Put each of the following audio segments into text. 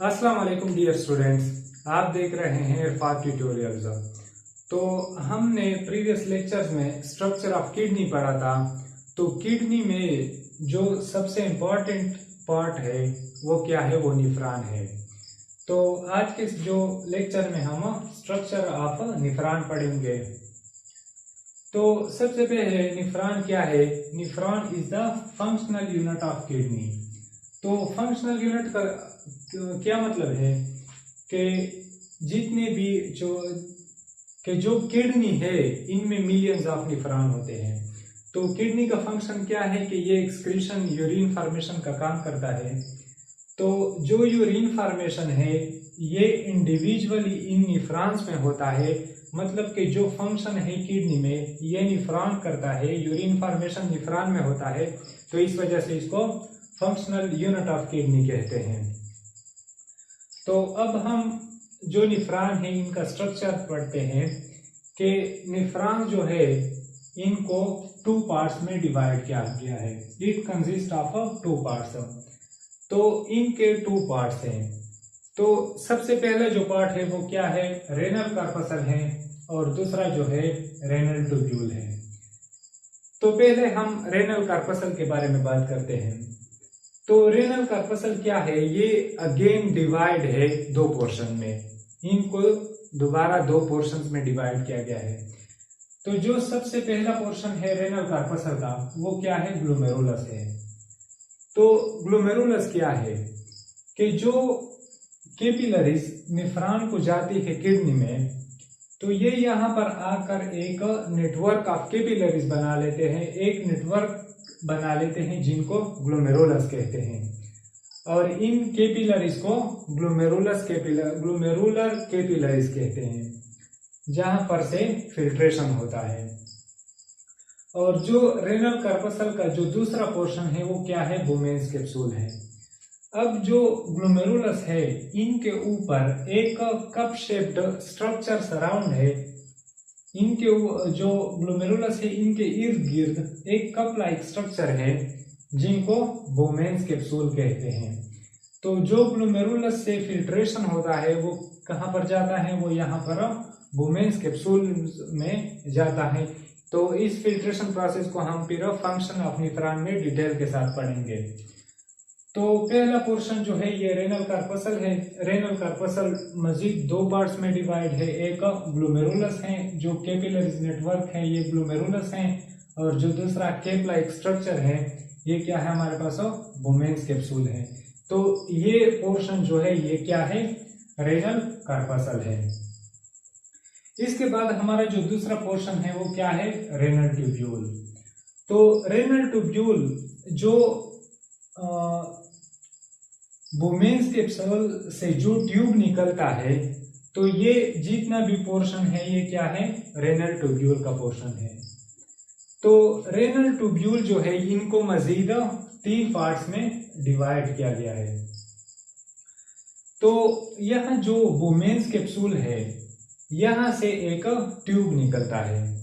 अस्सलाम वालेकुम dear students, आप देख रहे हैं इरफान ट्यूटोरियल्स। तो हमने प्रीवियस लेक्चर्स में स्ट्रक्चर ऑफ किडनी पढ़ा था। तो किडनी में जो सबसे इम्पोर्टेंट पार्ट है वो क्या है, वो निफ्रॉन है। तो आज के जो लेक्चर में हम स्ट्रक्चर ऑफ निफ्रॉन पढ़ेंगे। तो सबसे पहले निफ्रॉन क्या है? Nephron is the functional unit of kidney. तो फंक्शनल यूनिट का क्या मतलब है कि जितने भी जो किडनी है इनमें मिलियंस ऑफ निफ्रॉन होते हैं। तो किडनी का फंक्शन क्या है कि ये एक्सक्रीशन यूरिन फॉर्मेशन का काम करता है। तो जो यूरिन फॉर्मेशन है ये इंडिविजुअली इन निफ्रॉन्स में होता है। मतलब कि जो फंक्शन है किडनी में ये निफ्रॉन करता है, यूरिन फॉर्मेशन निफ्रॉन में होता है। तो इस वजह से इसको फंक्शनल यूनिट ऑफ किडनी कहते हैं। तो अब हम जो निफ्रॉन है इनका स्ट्रक्चर पढ़ते हैं कि निफ्रॉन जो है इनको टू पार्ट्स में डिवाइड किया गया है। It consist of two parts. तो इनके टू पार्ट्स हैं। तो सबसे पहला जो पार्ट है वो क्या है? रेनल कॉर्पसल है और दूसरा जो है रेनल ट्यूब्यूल है। तो पहले हम रेनल कॉर्पसल के बारे में बात करते हैं। तो रेनल कॉर्पसल क्या है? ये अगेन डिवाइड है दो पोर्शन में। इनको दोबारा दो पोर्शंस में डिवाइड किया गया है। तो जो सबसे पहला पोर्शन है रेनल कॉर्पसल का वो क्या है? ग्लोमेरुलस है। तो ग्लोमेरुलस क्या है कि जो कैपिलरीज निफ्रॉन को जाती है किडनी में, तो ये यहाँ पर आकर एक नेटवर्क ऑफ कैपिलरीज बना लेते हैं, एक नेटवर्क बना लेते हैं जिनको ग्लोमेरुलस कहते हैं। और इन कैपिलरीज को ग्लोमेरुलर कैपिलरीज कहते हैं, जहां पर से फिल्ट्रेशन होता है। और जो रेनल कॉर्पसल का जो दूसरा पोर्शन है वो क्या है? बोमेन्स कैप्सूल है। अब जो ग्लोमेरुलस है इनके ऊपर एक कप शेप्ड स्ट्रक्चर सराउंड है। इनके जो ग्लोमेरुलस है इनके इर्द गिर्द एक कप लाइक स्ट्रक्चर है जिनको बोमेन्स कैप्सूल कहते हैं। तो जो ग्लोमेरुलस से फिल्ट्रेशन होता है वो कहाँ पर जाता है? वो यहाँ पर बोमेन्स कैप्सूल में जाता है। तो इस फिल्ट्रेशन प्रोसेस को हम फिर फंक्शन ऑफ निफ्रॉन में डिटेल के साथ पढ़ेंगे। तो पहला पोर्शन जो है ये रेनल कॉर्पसल है। रेनल कॉर्पसल मजीद दो पार्ट्स में डिवाइड है। एक ग्लोमेरुलस है, जो कैपिलरीज नेटवर्क है ये ग्लोमेरुलस है, और जो दूसरा कैप लाइक स्ट्रक्चर है ये क्या है? हमारे पास बोमेन्स कैप्सूल है। तो ये पोर्शन जो है ये क्या है? रेनल कॉर्पसल है। इसके बाद हमारा जो दूसरा पोर्शन है वो क्या है? Renal tubule. तो रेनल ट्यूब्यूल जो बोमेन्स कैप्सूल से जो ट्यूब निकलता है, तो ये जितना भी पोर्शन है ये क्या है? रेनल ट्यूब्यूल का पोर्शन है। तो रेनल ट्यूब्यूल जो है इनको मजीद तीन पार्ट्स में डिवाइड किया गया है। तो यह जो बोमेन्स कैप्सूल है यहां से एक ट्यूब निकलता है।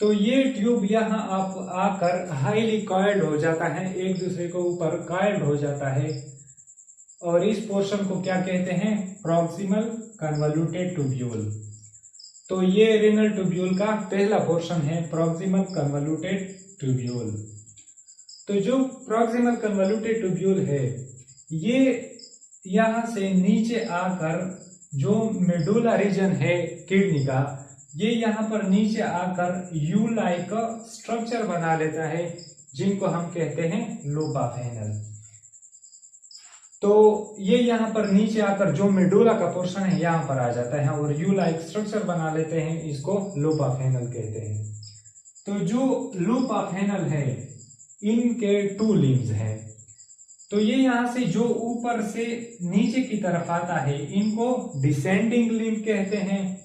तो ये ट्यूब यहाँ आप आकर हाईली कॉइल्ड हो जाता है, एक दूसरे के ऊपर कॉइल्ड हो जाता है। और इस पोर्शन को क्या कहते हैं? Proximal convoluted tubule. तो ये रेनल ट्यूब्यूल का पहला पोर्शन है, प्रॉक्सिमल कन्वोल्यूटेड ट्यूब्यूल। तो जो प्रॉक्सिमल कन्वोल्यूटेड ट्यूब्यूल है ये यहां से नीचे आकर जो मेडुला रीजन है किडनी का, ये यहाँ पर नीचे आकर यू लाइक स्ट्रक्चर बना लेता है जिनको हम कहते हैं लूप ऑफ हेनल। तो ये यहाँ पर नीचे आकर जो मेडुला का पोर्शन है यहाँ पर आ जाता है और यू लाइक स्ट्रक्चर बना लेते हैं, इसको लूप ऑफ हेनल कहते हैं। तो जो लूप ऑफ हेनल है इनके टू लिम्स हैं। तो ये यहाँ से जो ऊपर से नीचे की तरफ आता है इनको डिसेंडिंग लिम्ब कहते हैं,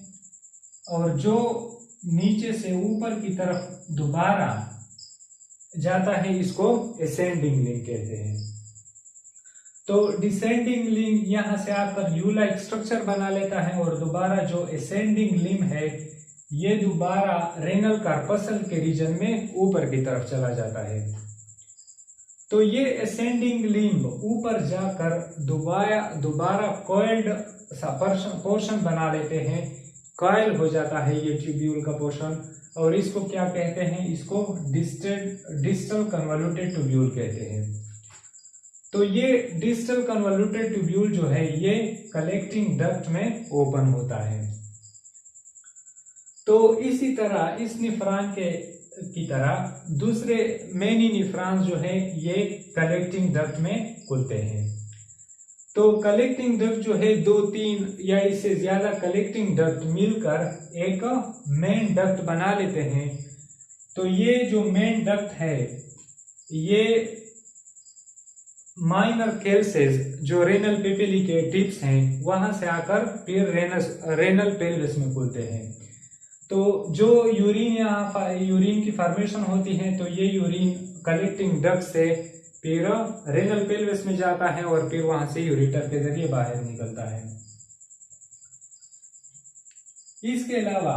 और जो नीचे से ऊपर की तरफ दोबारा जाता है इसको असेंडिंग लिम्ब कहते हैं। तो डिसेंडिंग लिम्ब यहां से आकर यू लाइक स्ट्रक्चर बना लेता है और दोबारा जो असेंडिंग लिम्ब है ये दोबारा रेनल कॉर्पसल के रीजन में ऊपर की तरफ चला जाता है। तो ये असेंडिंग लिम्ब ऊपर जाकर दोबारा कॉइल्ड पोर्शन बना लेते हैं, कॉइल हो जाता है ये ट्यूब्यूल का पोर्शन, और इसको क्या कहते हैं, इसको डिस्टल कन्वॉल्यूटेड ट्यूब्यूल कहते हैं। तो ये डिस्टल कन्वॉल्यूटेड ट्यूब्यूल जो है ये कलेक्टिंग डक्ट में ओपन होता है। तो इसी तरह इस निफ्रॉन की तरह दूसरे मेनी निफ्रॉन्स जो है ये कलेक्टिंग डक्ट में खुलते हैं। तो कलेक्टिंग डक्ट जो है 2-3 या इससे ज्यादा कलेक्टिंग डक्ट मिलकर एक मेन डक्ट बना लेते हैं। तो ये जो मेन डक्ट है ये माइनर कैल्सेस जो रेनल पेपिली के टिप्स हैं वहां से आकर फिर रेनल पेल्विस में खुलते हैं। तो जो यूरिन की फॉर्मेशन होती है तो ये यूरिन कलेक्टिंग डक्ट से फिर रेनल पेल्विस में जाता है और फिर वहां से यूरेटर के जरिए बाहर निकलता है। इसके अलावा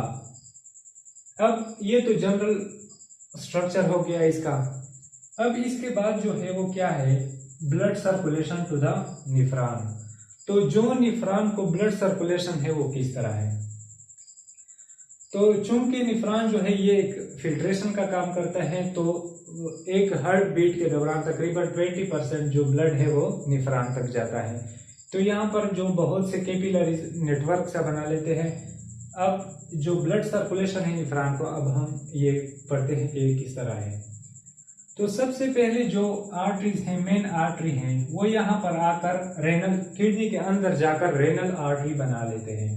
अब ये तो जनरल स्ट्रक्चर हो गया इसका। अब इसके बाद जो है वो क्या है, ब्लड सर्कुलेशन टू द निफ्रॉन। तो जो निफ्रॉन को ब्लड सर्कुलेशन है वो किस तरह है, तो चूंकि निफ्रॉन जो है ये एक फिल्ट्रेशन का काम करता है, तो एक हार्ट बीट के दौरान तकरीबन 20% जो ब्लड है वो निफ्रॉन तक जाता है। तो यहाँ पर जो बहुत से कैपिलरी नेटवर्क सा बना लेते हैं। अब जो ब्लड सर्कुलेशन है निफ्रॉन को अब हम ये पढ़ते हैं कि किस तरह है। तो सबसे पहले जो आर्टरीज हैं, मेन आर्टरी हैं, वो यहाँ पर आकर रेनल किडनी के अंदर जाकर रेनल आर्टरी बना लेते हैं।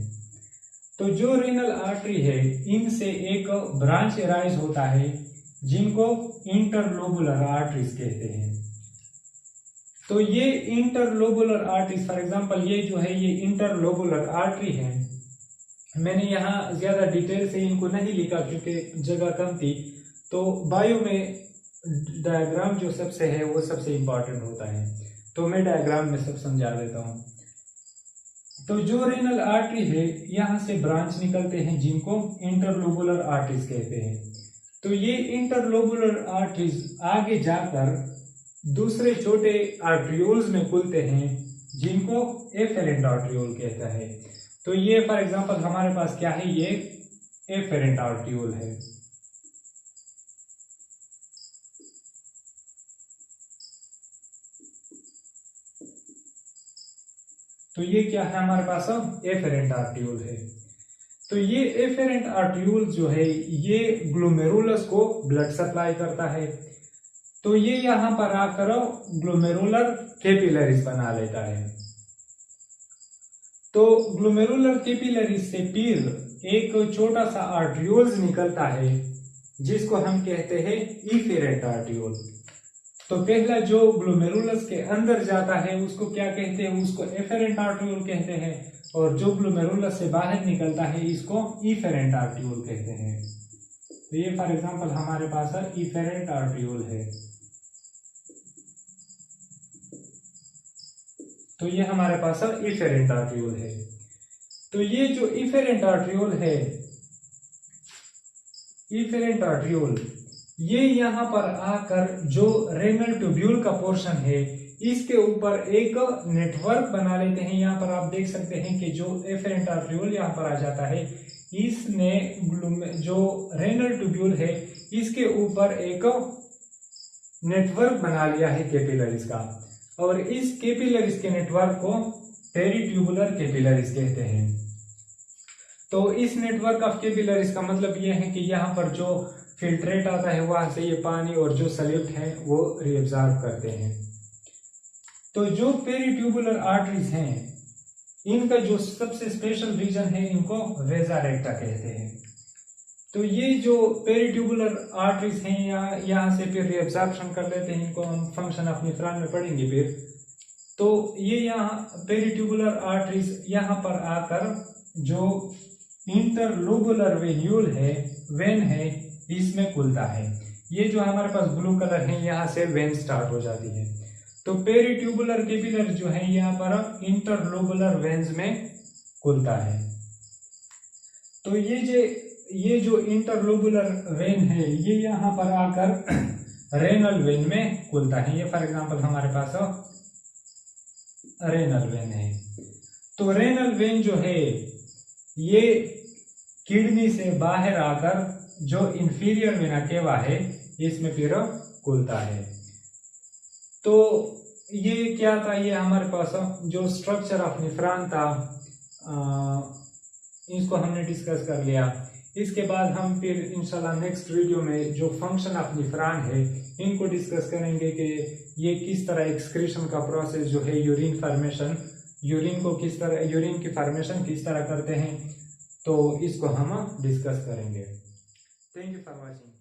तो जो रेनल आर्टरी है इनसे एक ब्रांच एराइज होता है जिनको इंटरलोबुलर आर्टरीज कहते हैं। तो ये इंटरलोबुलर आर्टरीज, फॉर एग्जांपल ये जो है ये इंटरलोबुलर आर्टरी है। मैंने यहाँ ज्यादा डिटेल से इनको नहीं लिखा क्योंकि जगह कम थी। तो बायो में डायग्राम जो सबसे है वो सबसे इंपॉर्टेंट होता है, तो मैं डायग्राम में सब समझा देता हूँ। तो जो रेनल आर्टरी है यहाँ से ब्रांच निकलते हैं जिनको इंटरलोबुलर आर्टरीज कहते हैं। तो ये इंटरलोबुलर आर्टरीज आगे जाकर दूसरे छोटे आर्ट्रियोल्स में खुलते हैं जिनको एफेरेंट आर्ट्रियोल कहता है। तो ये फॉर एग्जांपल हमारे पास क्या है, ये एफेरेंट आर्ट्रियोल है। तो ये क्या है हमारे पास, अब एफेरेंट आर्ट्रियोल है। तो ये एफेरेंट आर्ट्रियोल जो है ये ग्लोमेरुलस को ब्लड सप्लाई करता है। तो ये यहाँ पर आकर ग्लोमेरुलर कैपिलरीज बना लेता है। तो ग्लोमेरुलर कैपिलरीज से फिर एक छोटा सा आर्ट्रियोल्स निकलता है जिसको हम कहते हैं इफेरेंट आर्ट्रियोल। तो पहला जो ग्लोमेरुलस के अंदर जाता है उसको क्या कहते हैं, उसको एफेरेंट आर्ट्रियोल कहते हैं, और जो ग्लोमेरुलस से बाहर निकलता है इसको इफेरेंट आर्ट्रियोल कहते हैं। तो ये फॉर एग्जांपल हमारे पास इफेरेंट आर्ट्रियोल है। तो ये हमारे पास इफेरेंट आर्ट्रियोल है। तो ये जो इफेरेंट आर्ट्रियोल है, इफेरेंट आर्ट्रियोल ये यहाँ पर आकर जो रेनल ट्यूब्यूल का पोर्शन है इसके ऊपर एक नेटवर्क बना लेते हैं। यहाँ पर आप देख सकते हैं कि जो एफेरेंट आर्ट्रियोल यहाँ पर आ जाता है, इसने जो रेनल ट्यूब्यूल है इसके ऊपर एक नेटवर्क बना लिया है कैपिलरीज का, और इस कैपिलरीज के नेटवर्क को पेरिट्यूबुलर कैपिलरीज कहते हैं। तो इस नेटवर्क ऑफ कैपिलरीज का मतलब यह है कि यहाँ पर जो फिल्ट्रेट आता है वहां से ये पानी और जो सल्यूट है वो रिएब्जॉर्ब करते हैं। तो जो पेरिट्यूबुलर आर्टरीज हैं इनका जो सबसे स्पेशल रीजन है इनको वेजा रेक्टा कहते हैं। तो ये जो पेरिट्यूबुलर आर्टरीज हैं यहाँ से फिर रिएब्जॉर्प्शन कर लेते हैं, इनको हम फंक्शन ऑफ निफ्रॉन में पढ़ेंगे फिर। तो ये यहाँ पेरिट्यूबुलर आर्टरीज यहाँ पर आकर जो इंटरलोबुलर वेन्यूल है, वेन है, इसमें खुलता है। ये जो हमारे पास ब्लू कलर है यहाँ से वेन स्टार्ट हो जाती है। तो पेरिट्यूबुलर कैपिलर जो है यहाँ पर इंटरलोबुलर वेन्स में खुलता है। तो ये जो इंटरलोबुलर वेन है ये यहाँ पर आकर रेनल वेन में खुलता है। ये फॉर एग्जांपल हमारे पास रेनल वेन है। तो रेनल वेन जो है ये किडनी से बाहर आकर जो इंफीरियर वेना केवा है इसमें फिर खुलता है। तो ये क्या था, ये हमारे पास जो स्ट्रक्चर ऑफ निफ्रॉन था इसको हमने डिस्कस कर लिया। इसके बाद हम फिर इंशाल्लाह नेक्स्ट वीडियो में जो फंक्शन ऑफ निफ्रॉन है इनको डिस्कस करेंगे कि ये किस तरह एक्सक्रीशन का प्रोसेस जो है यूरिन फॉर्मेशन, यूरिन को किस तरह, यूरिन की फॉर्मेशन किस तरह करते हैं, तो इसको हम डिस्कस करेंगे। Thank you for watching.